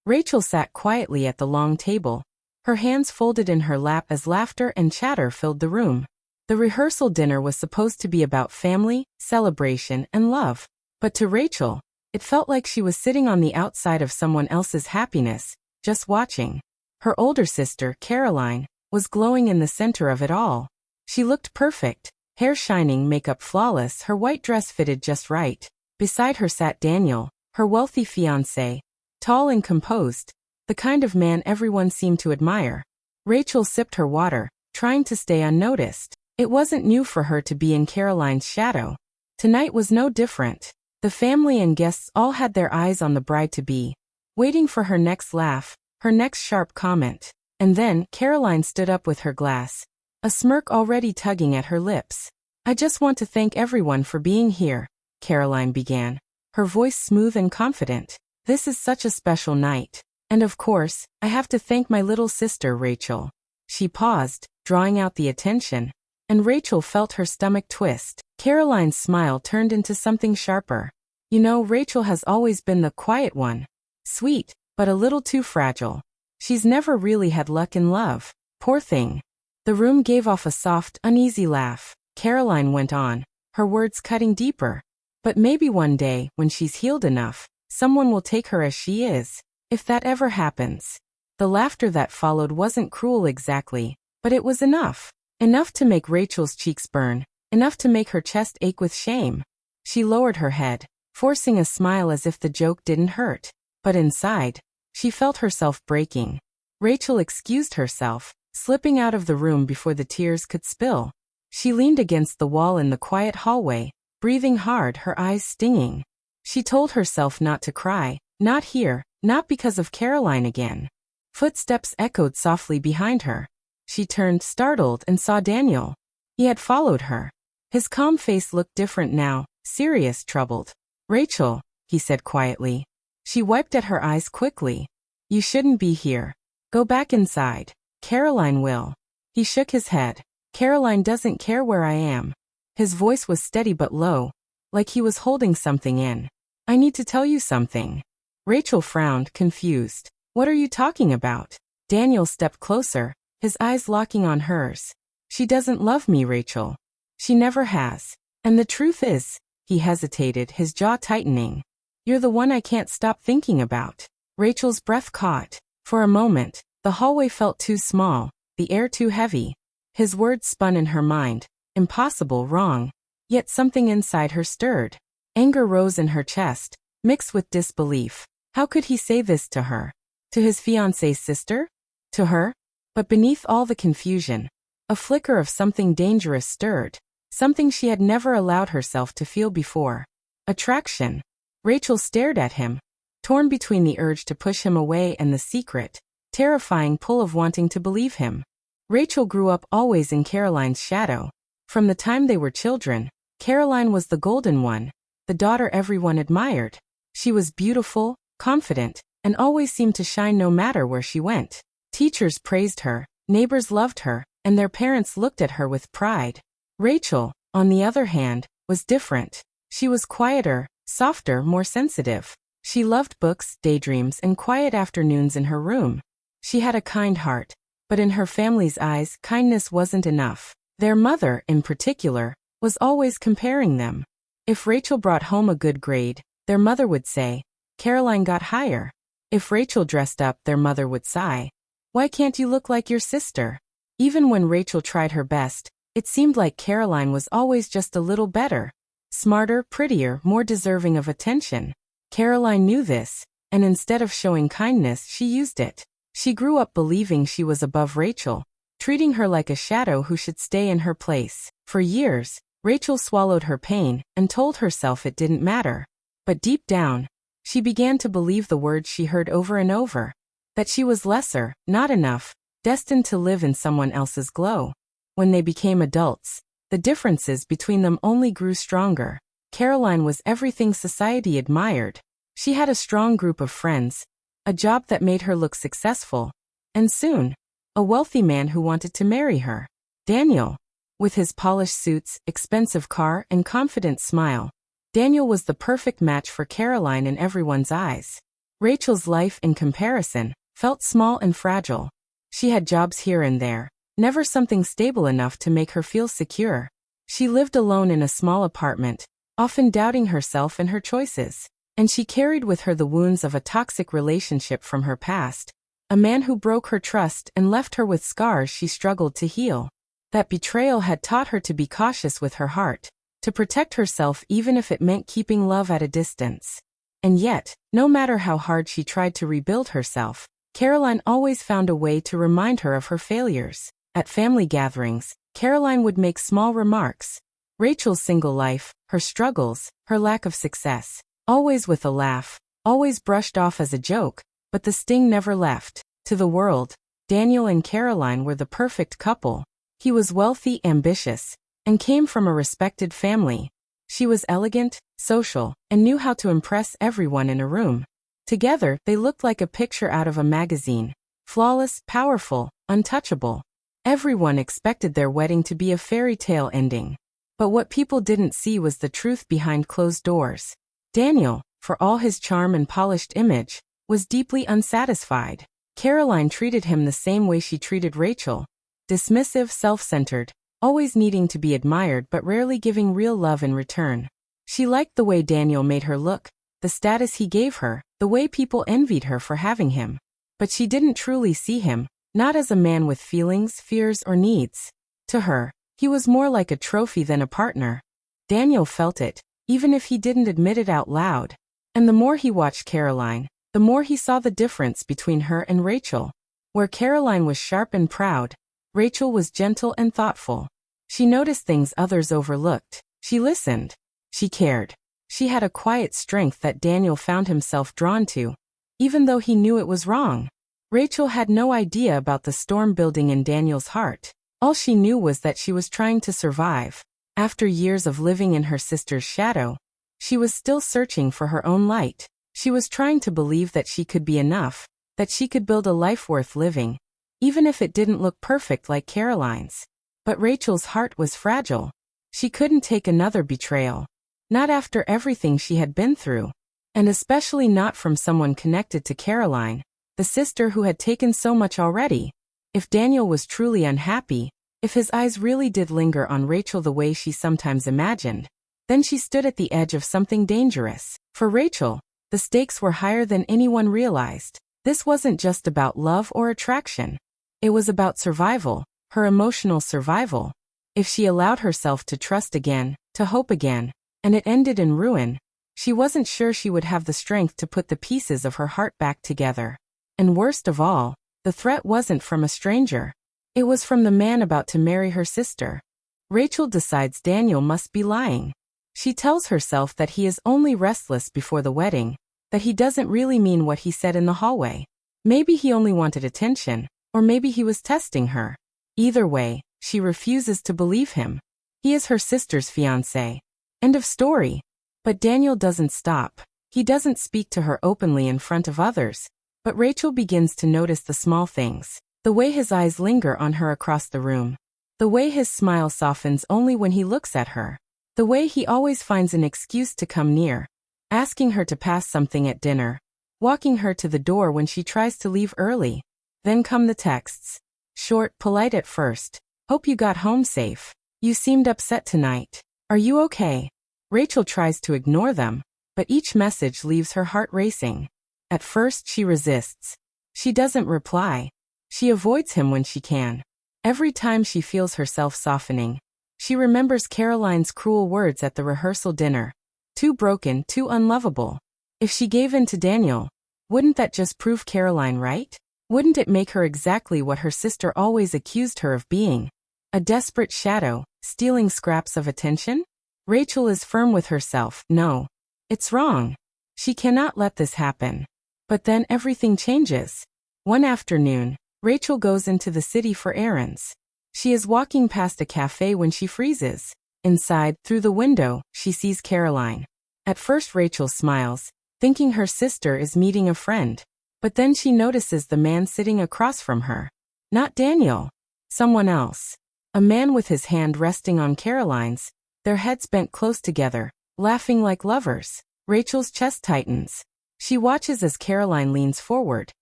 Rachel sat quietly at the long table, her hands folded in her lap as laughter and chatter filled the room. The rehearsal dinner was supposed to be about family, celebration, and love. But to Rachel, it felt like she was sitting on the outside of someone else's happiness, just watching. Her older sister, Caroline, was glowing in the center of it all. She looked perfect, hair shining, makeup flawless, her white dress fitted just right. Beside her sat Daniel, her wealthy fiancé, tall and composed, the kind of man everyone seemed to admire. Rachel sipped her water, trying to stay unnoticed. It wasn't new for her to be in Caroline's shadow. Tonight was no different. The family and guests all had their eyes on the bride-to-be, waiting for her next laugh, her next sharp comment. And then Caroline stood up with her glass, a smirk already tugging at her lips. "I just want to thank everyone for being here," Caroline began, her voice smooth and confident. "This is such a special night. And of course, I have to thank my little sister Rachel." She paused, drawing out the attention, and Rachel felt her stomach twist. Caroline's smile turned into something sharper. "You know, Rachel has always been the quiet one. Sweet, but a little too fragile. She's never really had luck in love. Poor thing." The room gave off a soft, uneasy laugh. Caroline went on, her words cutting deeper. "But maybe one day, when she's healed enough, someone will take her as she is. If that ever happens." The laughter that followed wasn't cruel exactly, but it was enough. Enough to make Rachel's cheeks burn, enough to make her chest ache with shame. She lowered her head, forcing a smile as if the joke didn't hurt. But inside, she felt herself breaking. Rachel excused herself, slipping out of the room before the tears could spill. She leaned against the wall in the quiet hallway, breathing hard, her eyes stinging. She told herself not to cry, not here, not because of Caroline again. Footsteps echoed softly behind her. She turned, startled, and saw Daniel. He had followed her. His calm face looked different now, serious, troubled. "Rachel," he said quietly. She wiped at her eyes quickly. "You shouldn't be here. Go back inside. Caroline will." He shook his head. "Caroline doesn't care where I am." His voice was steady but low, like he was holding something in. "I need to tell you something." Rachel frowned, confused. "What are you talking about?" Daniel stepped closer, his eyes locking on hers. "She doesn't love me, Rachel. She never has. And the truth is," he hesitated, his jaw tightening, "you're the one I can't stop thinking about." Rachel's breath caught. For a moment, the hallway felt too small, the air too heavy. His words spun in her mind. Impossible, wrong. Yet something inside her stirred. Anger rose in her chest, mixed with disbelief. How could he say this to her? To his fiancée's sister? To her? But beneath all the confusion, a flicker of something dangerous stirred, something she had never allowed herself to feel before. Attraction. Rachel stared at him, torn between the urge to push him away and the secret, terrifying pull of wanting to believe him. Rachel grew up always in Caroline's shadow. From the time they were children, Caroline was the golden one, the daughter everyone admired. She was beautiful, confident, and always seemed to shine no matter where she went. Teachers praised her, neighbors loved her, and their parents looked at her with pride. Rachel, on the other hand, was different. She was quieter, softer, more sensitive. She loved books, daydreams, and quiet afternoons in her room. She had a kind heart, but in her family's eyes, kindness wasn't enough. Their mother, in particular, was always comparing them. If Rachel brought home a good grade, their mother would say, "Caroline got higher." If Rachel dressed up, their mother would sigh, "Why can't you look like your sister?" Even when Rachel tried her best, it seemed like Caroline was always just a little better. Smarter, prettier, more deserving of attention. Caroline knew this, and instead of showing kindness, she used it. She grew up believing she was above Rachel, treating her like a shadow who should stay in her place. For years, Rachel swallowed her pain and told herself it didn't matter. But deep down, she began to believe the words she heard over and over, that she was lesser, not enough, destined to live in someone else's glow. When they became adults, the differences between them only grew stronger. Caroline was everything society admired. She had a strong group of friends, a job that made her look successful, and soon, a wealthy man who wanted to marry her. Daniel, with his polished suits, expensive car, and confident smile. Daniel was the perfect match for Caroline in everyone's eyes. Rachel's life, in comparison, felt small and fragile. She had jobs here and there, never something stable enough to make her feel secure. She lived alone in a small apartment, often doubting herself and her choices. And she carried with her the wounds of a toxic relationship from her past, a man who broke her trust and left her with scars she struggled to heal. That betrayal had taught her to be cautious with her heart, to protect herself even if it meant keeping love at a distance. And yet, no matter how hard she tried to rebuild herself, Caroline always found a way to remind her of her failures. At family gatherings, Caroline would make small remarks. Rachel's single life, her struggles, her lack of success. Always with a laugh, always brushed off as a joke, but the sting never left. To the world, Daniel and Caroline were the perfect couple. He was wealthy, ambitious, and came from a respected family. She was elegant, social, and knew how to impress everyone in a room. Together, they looked like a picture out of a magazine. Flawless, powerful, untouchable. Everyone expected their wedding to be a fairy tale ending. But what people didn't see was the truth behind closed doors. Daniel, for all his charm and polished image, was deeply unsatisfied. Caroline treated him the same way she treated Rachel. Dismissive, self-centered, always needing to be admired but rarely giving real love in return. She liked the way Daniel made her look, the status he gave her, the way people envied her for having him. But she didn't truly see him, not as a man with feelings, fears, or needs. To her, he was more like a trophy than a partner. Daniel felt it, even if he didn't admit it out loud. And the more he watched Caroline, the more he saw the difference between her and Rachel. Where Caroline was sharp and proud, Rachel was gentle and thoughtful. She noticed things others overlooked. She listened. She cared. She had a quiet strength that Daniel found himself drawn to, even though he knew it was wrong. Rachel had no idea about the storm building in Daniel's heart. All she knew was that she was trying to survive. After years of living in her sister's shadow, she was still searching for her own light. She was trying to believe that she could be enough, that she could build a life worth living, even if it didn't look perfect like Caroline's. But Rachel's heart was fragile. She couldn't take another betrayal. Not after everything she had been through. And especially not from someone connected to Caroline, the sister who had taken so much already. If Daniel was truly unhappy, if his eyes really did linger on Rachel the way she sometimes imagined, then she stood at the edge of something dangerous. For Rachel, the stakes were higher than anyone realized. This wasn't just about love or attraction. It was about survival, her emotional survival. If she allowed herself to trust again, to hope again, and it ended in ruin, she wasn't sure she would have the strength to put the pieces of her heart back together. And worst of all, the threat wasn't from a stranger. It was from the man about to marry her sister. Rachel decides Daniel must be lying. She tells herself that he is only restless before the wedding, that he doesn't really mean what he said in the hallway. Maybe he only wanted attention, or maybe he was testing her. Either way, she refuses to believe him. He is her sister's fiancé. End of story. But Daniel doesn't stop. He doesn't speak to her openly in front of others. But Rachel begins to notice the small things. The way his eyes linger on her across the room. The way his smile softens only when he looks at her. The way he always finds an excuse to come near. Asking her to pass something at dinner. Walking her to the door when she tries to leave early. Then come the texts. Short, polite at first. Hope you got home safe. You seemed upset tonight. Are you okay? Rachel tries to ignore them, but each message leaves her heart racing. At first she resists. She doesn't reply. She avoids him when she can. Every time she feels herself softening, she remembers Caroline's cruel words at the rehearsal dinner. Too broken, too unlovable. If she gave in to Daniel, wouldn't that just prove Caroline right? Wouldn't it make her exactly what her sister always accused her of being? A desperate shadow, stealing scraps of attention? Rachel is firm with herself. No. It's wrong. She cannot let this happen. But then everything changes. One afternoon, Rachel goes into the city for errands. She is walking past a cafe when she freezes. Inside, through the window, she sees Caroline. At first Rachel smiles, thinking her sister is meeting a friend. But then she notices the man sitting across from her. Not Daniel. Someone else. A man with his hand resting on Caroline's, their heads bent close together, laughing like lovers. Rachel's chest tightens. She watches as Caroline leans forward,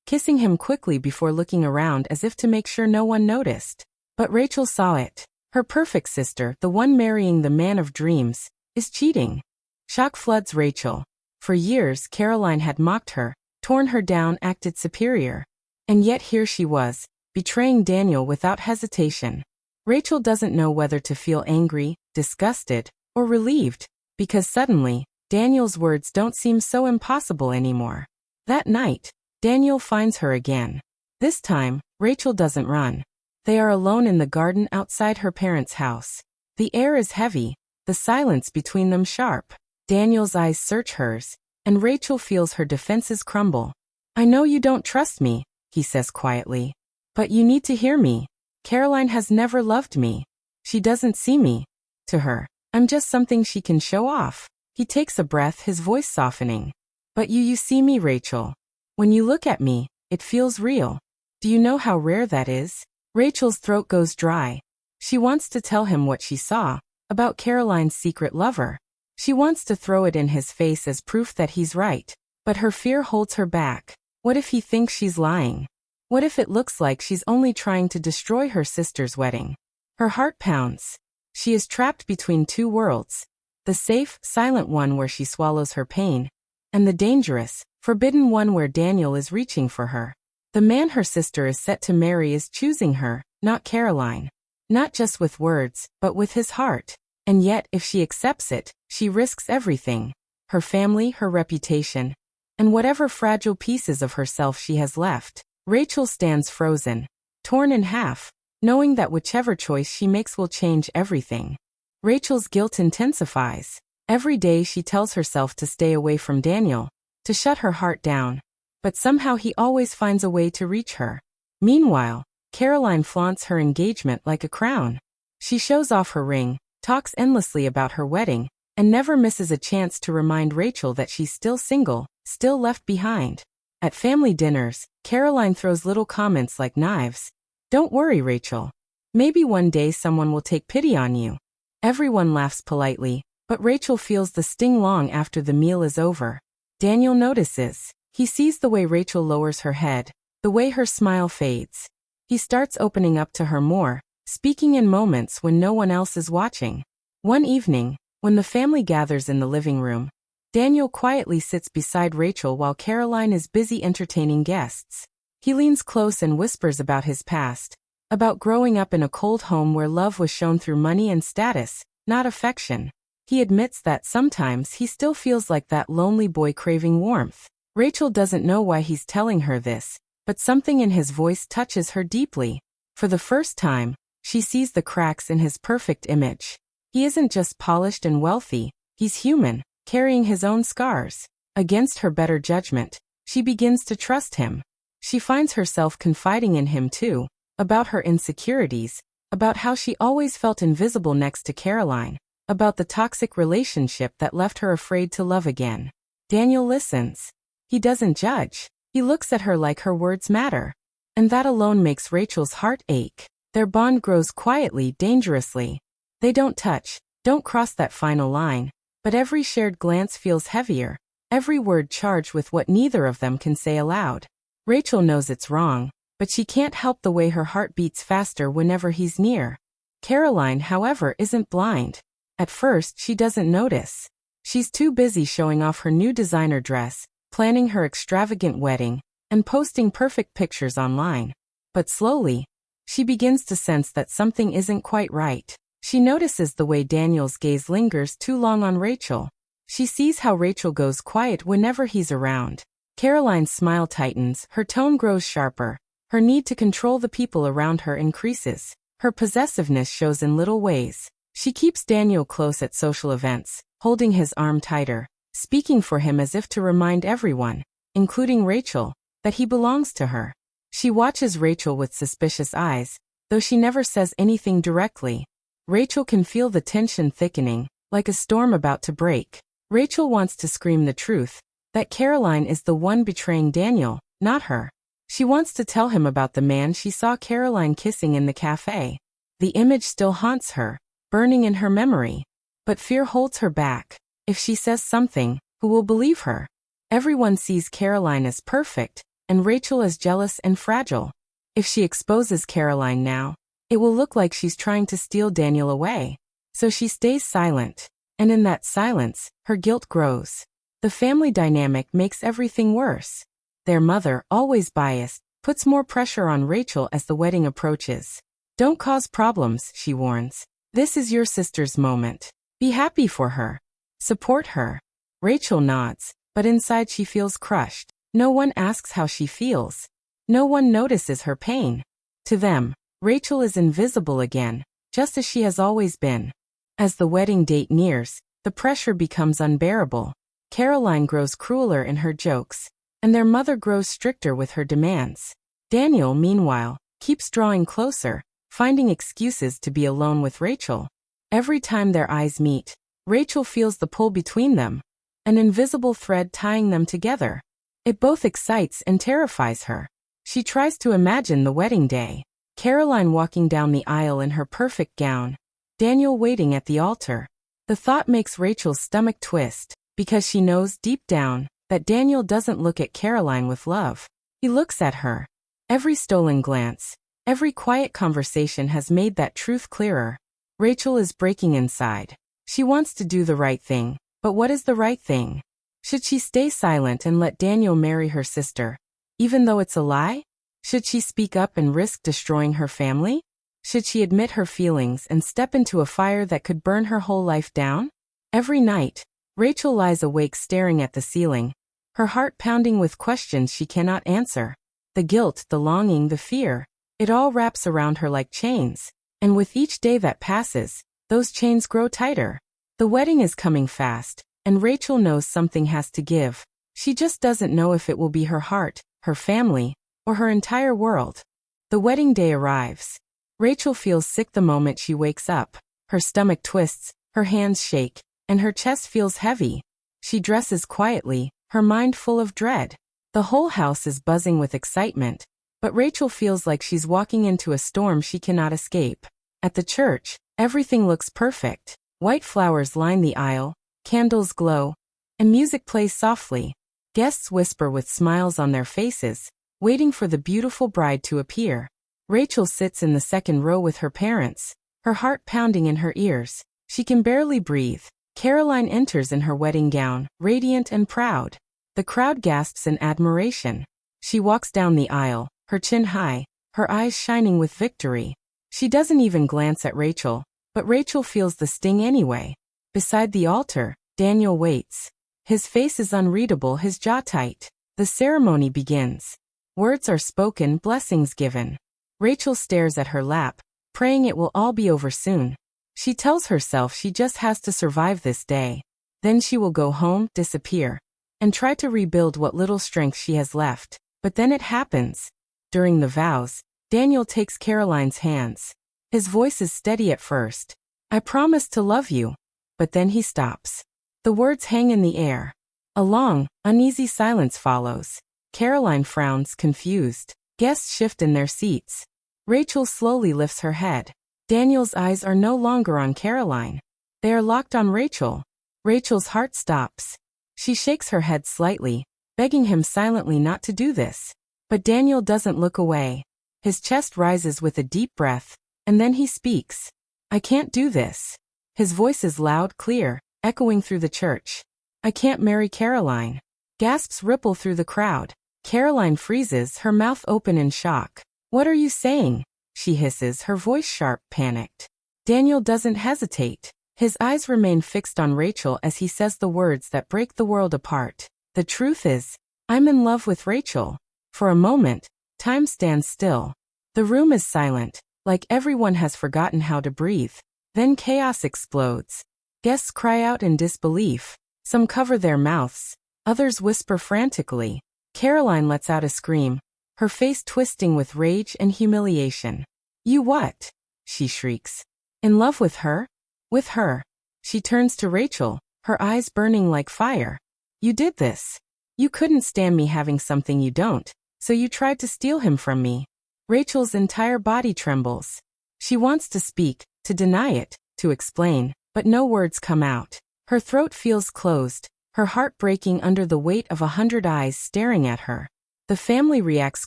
kissing him quickly before looking around as if to make sure no one noticed. But Rachel saw it. Her perfect sister, the one marrying the man of dreams, is cheating. Shock floods Rachel. For years, Caroline had mocked her, torn her down, acted superior. And yet here she was, betraying Daniel without hesitation. Rachel doesn't know whether to feel angry, disgusted, or relieved, because suddenly, Daniel's words don't seem so impossible anymore. That night, Daniel finds her again. This time, Rachel doesn't run. They are alone in the garden outside her parents' house. The air is heavy, the silence between them sharp. Daniel's eyes search hers, and Rachel feels her defenses crumble. "I know you don't trust me," he says quietly. "But you need to hear me. Caroline has never loved me. She doesn't see me. To her, I'm just something she can show off." He takes a breath, his voice softening. "But you see me, Rachel. When you look at me, it feels real. Do you know how rare that is?" Rachel's throat goes dry. She wants to tell him what she saw, about Caroline's secret lover. She wants to throw it in his face as proof that he's right, but her fear holds her back. What if he thinks she's lying? What if it looks like she's only trying to destroy her sister's wedding? Her heart pounds. She is trapped between two worlds. The safe, silent one where she swallows her pain, and the dangerous, forbidden one where Daniel is reaching for her. The man her sister is set to marry is choosing her, not Caroline. Not just with words, but with his heart. And yet, if she accepts it, she risks everything. Her family, her reputation, and whatever fragile pieces of herself she has left. Rachel stands frozen, torn in half, knowing that whichever choice she makes will change everything. Rachel's guilt intensifies. Every day she tells herself to stay away from Daniel, to shut her heart down. But somehow he always finds a way to reach her. Meanwhile, Caroline flaunts her engagement like a crown. She shows off her ring, talks endlessly about her wedding, and never misses a chance to remind Rachel that she's still single, still left behind. At family dinners, Caroline throws little comments like knives. "Don't worry, Rachel. Maybe one day someone will take pity on you." Everyone laughs politely, but Rachel feels the sting long after the meal is over. Daniel notices. He sees the way Rachel lowers her head, the way her smile fades. He starts opening up to her more, speaking in moments when no one else is watching. One evening, when the family gathers in the living room, Daniel quietly sits beside Rachel while Caroline is busy entertaining guests. He leans close and whispers about his past, about growing up in a cold home where love was shown through money and status, not affection. He admits that sometimes he still feels like that lonely boy craving warmth. Rachel doesn't know why he's telling her this, but something in his voice touches her deeply. For the first time, she sees the cracks in his perfect image. He isn't just polished and wealthy, he's human, carrying his own scars. Against her better judgment, she begins to trust him. She finds herself confiding in him too, about her insecurities, about how she always felt invisible next to Caroline, about the toxic relationship that left her afraid to love again. Daniel listens. He doesn't judge. He looks at her like her words matter. And that alone makes Rachel's heart ache. Their bond grows quietly, dangerously. They don't touch, don't cross that final line, but every shared glance feels heavier, every word charged with what neither of them can say aloud. Rachel knows it's wrong, but she can't help the way her heart beats faster whenever he's near. Caroline, however, isn't blind. At first, she doesn't notice. She's too busy showing off her new designer dress, planning her extravagant wedding, and posting perfect pictures online. But slowly, she begins to sense that something isn't quite right. She notices the way Daniel's gaze lingers too long on Rachel. She sees how Rachel goes quiet whenever he's around. Caroline's smile tightens, her tone grows sharper. Her need to control the people around her increases. Her possessiveness shows in little ways. She keeps Daniel close at social events, holding his arm tighter, speaking for him as if to remind everyone, including Rachel, that he belongs to her. She watches Rachel with suspicious eyes, though she never says anything directly. Rachel can feel the tension thickening, like a storm about to break. Rachel wants to scream the truth, that Caroline is the one betraying Daniel, not her. She wants to tell him about the man she saw Caroline kissing in the cafe. The image still haunts her, burning in her memory. But fear holds her back. If she says something, who will believe her? Everyone sees Caroline as perfect, and Rachel as jealous and fragile. If she exposes Caroline now, it will look like she's trying to steal Daniel away. So she stays silent, and in that silence, her guilt grows. The family dynamic makes everything worse. Their mother, always biased, puts more pressure on Rachel as the wedding approaches. Don't cause problems, she warns. This is your sister's moment. Be happy for her. Support her. Rachel nods, but inside she feels crushed. No one asks how she feels. No one notices her pain. To them, Rachel is invisible again, just as she has always been. As the wedding date nears, the pressure becomes unbearable. Caroline grows crueler in her jokes, and their mother grows stricter with her demands. Daniel, meanwhile, keeps drawing closer, finding excuses to be alone with Rachel. Every time their eyes meet, Rachel feels the pull between them, an invisible thread tying them together. It both excites and terrifies her. She tries to imagine the wedding day. Caroline walking down the aisle in her perfect gown. Daniel waiting at the altar. The thought makes Rachel's stomach twist, because she knows deep down that Daniel doesn't look at Caroline with love. He looks at her. Every stolen glance, every quiet conversation has made that truth clearer. Rachel is breaking inside. She wants to do the right thing, but what is the right thing? Should she stay silent and let Daniel marry her sister, even though it's a lie? Should she speak up and risk destroying her family? Should she admit her feelings and step into a fire that could burn her whole life down? Every night, Rachel lies awake staring at the ceiling, her heart pounding with questions she cannot answer. The guilt, the longing, the fear, it all wraps around her like chains. And with each day that passes, those chains grow tighter. The wedding is coming fast, and Rachel knows something has to give. She just doesn't know if it will be her heart, her family, or her entire world. The wedding day arrives. Rachel feels sick the moment she wakes up. Her stomach twists, her hands shake, and her chest feels heavy. She dresses quietly, her mind full of dread. The whole house is buzzing with excitement, but Rachel feels like she's walking into a storm she cannot escape. At the church, everything looks perfect. White flowers line the aisle, candles glow, and music plays softly. Guests whisper with smiles on their faces, waiting for the beautiful bride to appear. Rachel sits in the second row with her parents, her heart pounding in her ears. She can barely breathe. Caroline enters in her wedding gown, radiant and proud. The crowd gasps in admiration. She walks down the aisle, her chin high, her eyes shining with victory. She doesn't even glance at Rachel, but Rachel feels the sting anyway. Beside the altar, Daniel waits. His face is unreadable, his jaw tight. The ceremony begins. Words are spoken, blessings given. Rachel stares at her lap, praying it will all be over soon. She tells herself she just has to survive this day. Then she will go home, disappear, and try to rebuild what little strength she has left. But then it happens. During the vows, Daniel takes Caroline's hands. His voice is steady at first. I promise to love you. But then he stops. The words hang in the air. A long, uneasy silence follows. Caroline frowns, confused. Guests shift in their seats. Rachel slowly lifts her head. Daniel's eyes are no longer on Caroline. They are locked on Rachel. Rachel's heart stops. She shakes her head slightly, begging him silently not to do this. But Daniel doesn't look away. His chest rises with a deep breath, and then he speaks. I can't do this. His voice is loud, clear, echoing through the church. I can't marry Caroline. Gasps ripple through the crowd. Caroline freezes, her mouth open in shock. What are you saying? She hisses, her voice sharp, panicked. Daniel doesn't hesitate. His eyes remain fixed on Rachel as he says the words that break the world apart. The truth is, I'm in love with Rachel. For a moment, time stands still. The room is silent, like everyone has forgotten how to breathe. Then chaos explodes. Guests cry out in disbelief. Some cover their mouths. Others whisper frantically. Caroline lets out a scream, her face twisting with rage and humiliation. You what? She shrieks. In love with her? With her. She turns to Rachel, her eyes burning like fire. You did this. You couldn't stand me having something you don't, so you tried to steal him from me. Rachel's entire body trembles. She wants to speak, to deny it, to explain, but no words come out. Her throat feels closed, her heart breaking under the weight of 100 eyes staring at her. The family reacts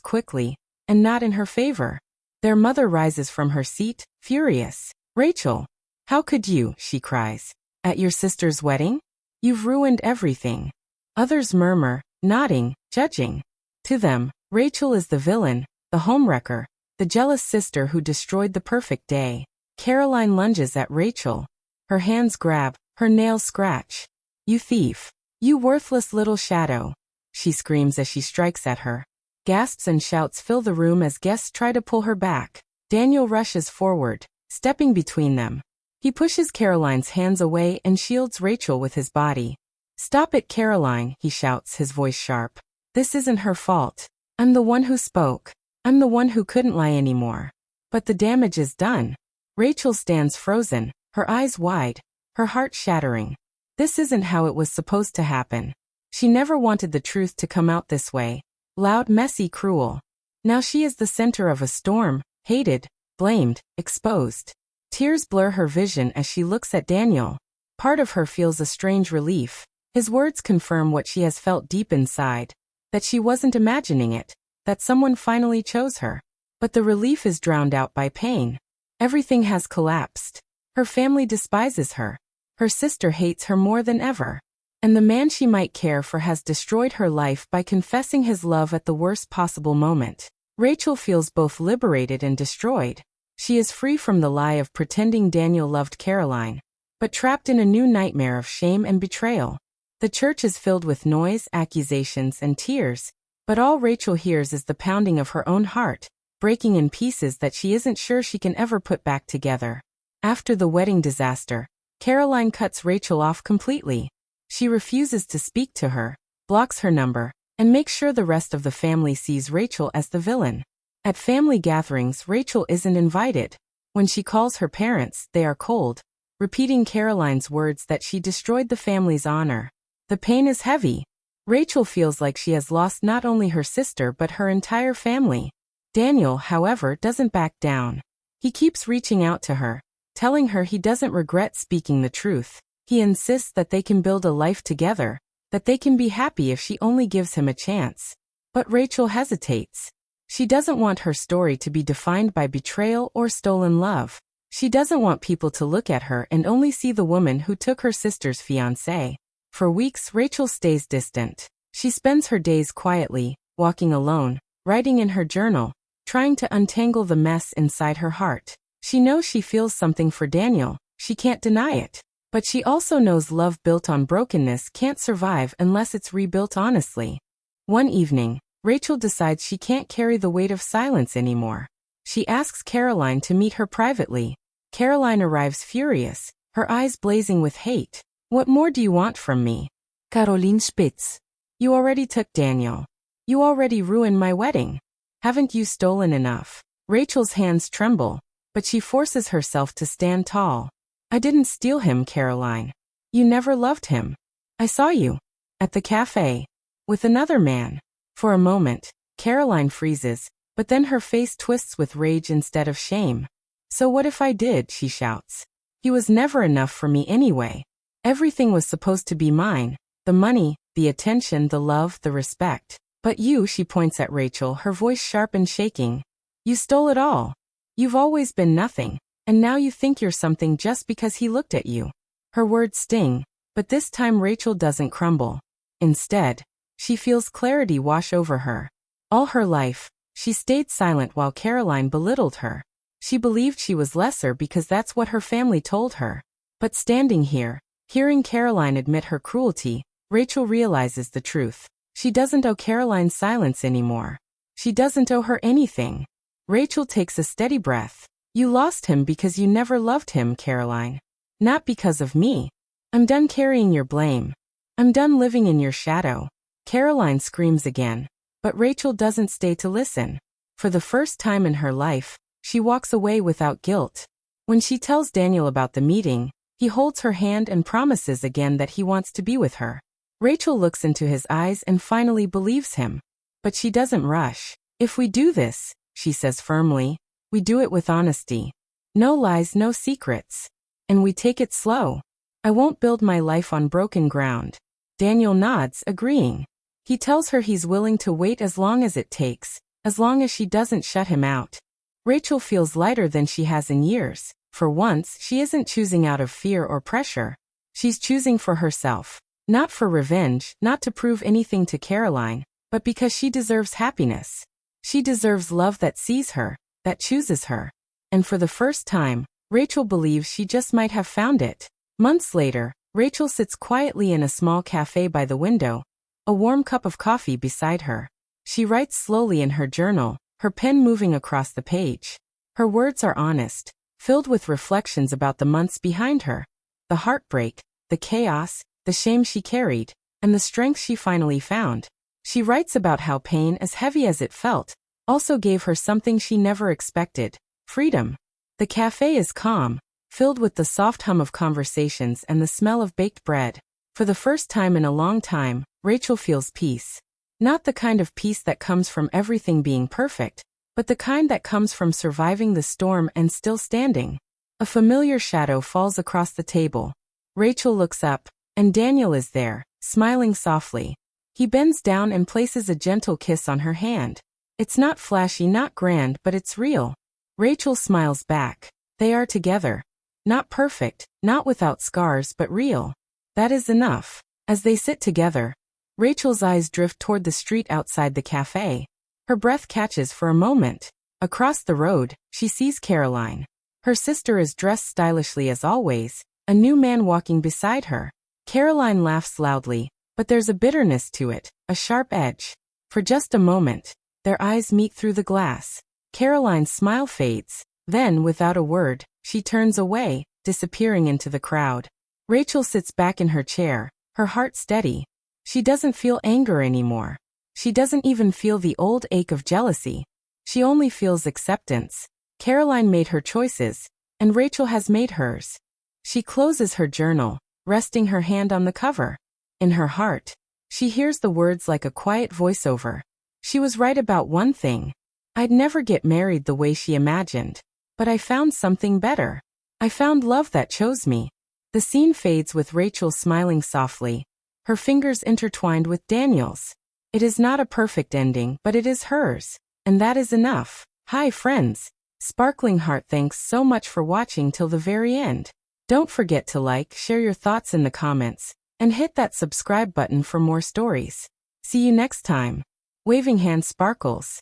quickly, and not in her favor. Their mother rises from her seat, furious. "Rachel, how could you?" she cries. "At your sister's wedding? You've ruined everything." Others murmur, nodding, judging. To them, Rachel is the villain, the homewrecker, the jealous sister who destroyed the perfect day. Caroline lunges at Rachel. Her hands grab, her nails scratch. "You thief! You worthless little shadow!" she screams as she strikes at her. Gasps and shouts fill the room as guests try to pull her back. Daniel rushes forward, stepping between them. He pushes Caroline's hands away and shields Rachel with his body. "Stop it, Caroline," he shouts, his voice sharp. "This isn't her fault. I'm the one who spoke. I'm the one who couldn't lie anymore." But the damage is done. Rachel stands frozen, her eyes wide, her heart shattering. This isn't how it was supposed to happen. She never wanted the truth to come out this way. Loud, messy, cruel. Now she is the center of a storm, hated, blamed, exposed. Tears blur her vision as she looks at Daniel. Part of her feels a strange relief. His words confirm what she has felt deep inside. That she wasn't imagining it. That someone finally chose her. But the relief is drowned out by pain. Everything has collapsed. Her family despises her. Her sister hates her more than ever. And the man she might care for has destroyed her life by confessing his love at the worst possible moment. Rachel feels both liberated and destroyed. She is free from the lie of pretending Daniel loved Caroline, but trapped in a new nightmare of shame and betrayal. The church is filled with noise, accusations, and tears, but all Rachel hears is the pounding of her own heart, breaking in pieces that she isn't sure she can ever put back together. After the wedding disaster, Caroline cuts Rachel off completely. She refuses to speak to her, blocks her number, and makes sure the rest of the family sees Rachel as the villain. At family gatherings, Rachel isn't invited. When she calls her parents, they are cold, repeating Caroline's words that she destroyed the family's honor. The pain is heavy. Rachel feels like she has lost not only her sister but her entire family. Daniel, however, doesn't back down. He keeps reaching out to her, telling her he doesn't regret speaking the truth. He insists that they can build a life together, that they can be happy if she only gives him a chance. But Rachel hesitates. She doesn't want her story to be defined by betrayal or stolen love. She doesn't want people to look at her and only see the woman who took her sister's fiancé. For weeks, Rachel stays distant. She spends her days quietly, walking alone, writing in her journal, trying to untangle the mess inside her heart. She knows she feels something for Daniel. She can't deny it. But she also knows love built on brokenness can't survive unless it's rebuilt honestly. One evening, Rachel decides she can't carry the weight of silence anymore. She asks Caroline to meet her privately. Caroline arrives furious, her eyes blazing with hate. "What more do you want from me?" Caroline spits. "You already took Daniel. You already ruined my wedding. Haven't you stolen enough?" Rachel's hands tremble, but she forces herself to stand tall. "I didn't steal him, Caroline. You never loved him. I saw you. At the cafe. With another man." For a moment, Caroline freezes, but then her face twists with rage instead of shame. "So what if I did?" she shouts. "He was never enough for me anyway. Everything was supposed to be mine. The money, the attention, the love, the respect. But you," she points at Rachel, her voice sharp and shaking. "You stole it all. You've always been nothing. And now you think you're something just because he looked at you." Her words sting, but this time Rachel doesn't crumble. Instead, she feels clarity wash over her. All her life, she stayed silent while Caroline belittled her. She believed she was lesser because that's what her family told her. But standing here, hearing Caroline admit her cruelty, Rachel realizes the truth. She doesn't owe Caroline's silence anymore. She doesn't owe her anything. Rachel takes a steady breath. "You lost him because you never loved him, Caroline. Not because of me. I'm done carrying your blame. I'm done living in your shadow." Caroline screams again, but Rachel doesn't stay to listen. For the first time in her life, she walks away without guilt. When she tells Daniel about the meeting, he holds her hand and promises again that he wants to be with her. Rachel looks into his eyes and finally believes him. But she doesn't rush. "If we do this," she says firmly, "we do it with honesty. No lies, no secrets. And we take it slow. I won't build my life on broken ground." Daniel nods, agreeing. He tells her he's willing to wait as long as it takes, as long as she doesn't shut him out. Rachel feels lighter than she has in years. For once, she isn't choosing out of fear or pressure. She's choosing for herself. Not for revenge, not to prove anything to Caroline, but because she deserves happiness. She deserves love that sees her, that chooses her. And for the first time, Rachel believes she just might have found it. Months later, Rachel sits quietly in a small cafe by the window, a warm cup of coffee beside her. She writes slowly in her journal, her pen moving across the page. Her words are honest, filled with reflections about the months behind her, the heartbreak, the chaos, the shame she carried, and the strength she finally found. She writes about how pain, as heavy as it felt, also gave her something she never expected: freedom. The cafe is calm, filled with the soft hum of conversations and the smell of baked bread. For the first time in a long time, Rachel feels peace. Not the kind of peace that comes from everything being perfect, but the kind that comes from surviving the storm and still standing. A familiar shadow falls across the table. Rachel looks up, and Daniel is there, smiling softly. He bends down and places a gentle kiss on her hand. It's not flashy, not grand, but it's real. Rachel smiles back. They are together. Not perfect, not without scars, but real. That is enough. As they sit together, Rachel's eyes drift toward the street outside the cafe. Her breath catches for a moment. Across the road, she sees Caroline. Her sister is dressed stylishly as always, a new man walking beside her. Caroline laughs loudly, but there's a bitterness to it, a sharp edge. For just a moment, their eyes meet through the glass. Caroline's smile fades. Then, without a word, she turns away, disappearing into the crowd. Rachel sits back in her chair, her heart steady. She doesn't feel anger anymore. She doesn't even feel the old ache of jealousy. She only feels acceptance. Caroline made her choices, and Rachel has made hers. She closes her journal, resting her hand on the cover. In her heart, she hears the words like a quiet voiceover. She was right about one thing. I'd never get married the way she imagined. But I found something better. I found love that chose me. The scene fades with Rachel smiling softly, her fingers intertwined with Daniel's. It is not a perfect ending, but it is hers. And that is enough. Hi friends. Sparkling Heart, thanks so much for watching till the very end. Don't forget to like, share your thoughts in the comments, and hit that subscribe button for more stories. See you next time. Waving hand sparkles.